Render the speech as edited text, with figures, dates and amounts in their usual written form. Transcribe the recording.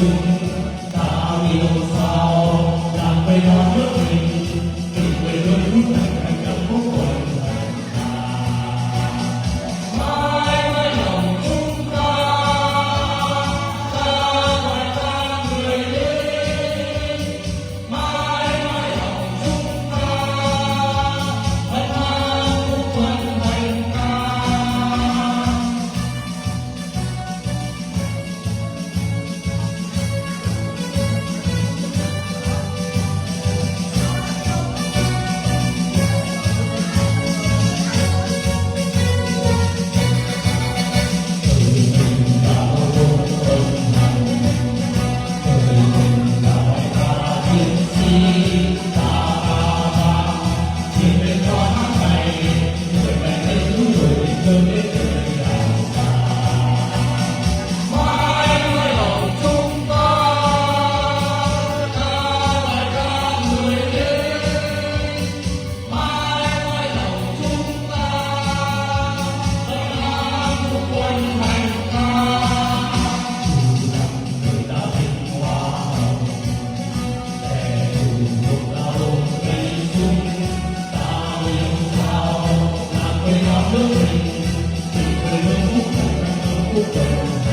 chung ta yêu sao làm quê hương nước mình vì quê hương lúc này thành công quốc quần mãi mãi lòng chúng ta ngoài ta người lính mãi mãi lòng chúng ta vẫn mang quốc quân hành ca. Nước mình, vì quê hương quốc gia, quê hương quốc gia.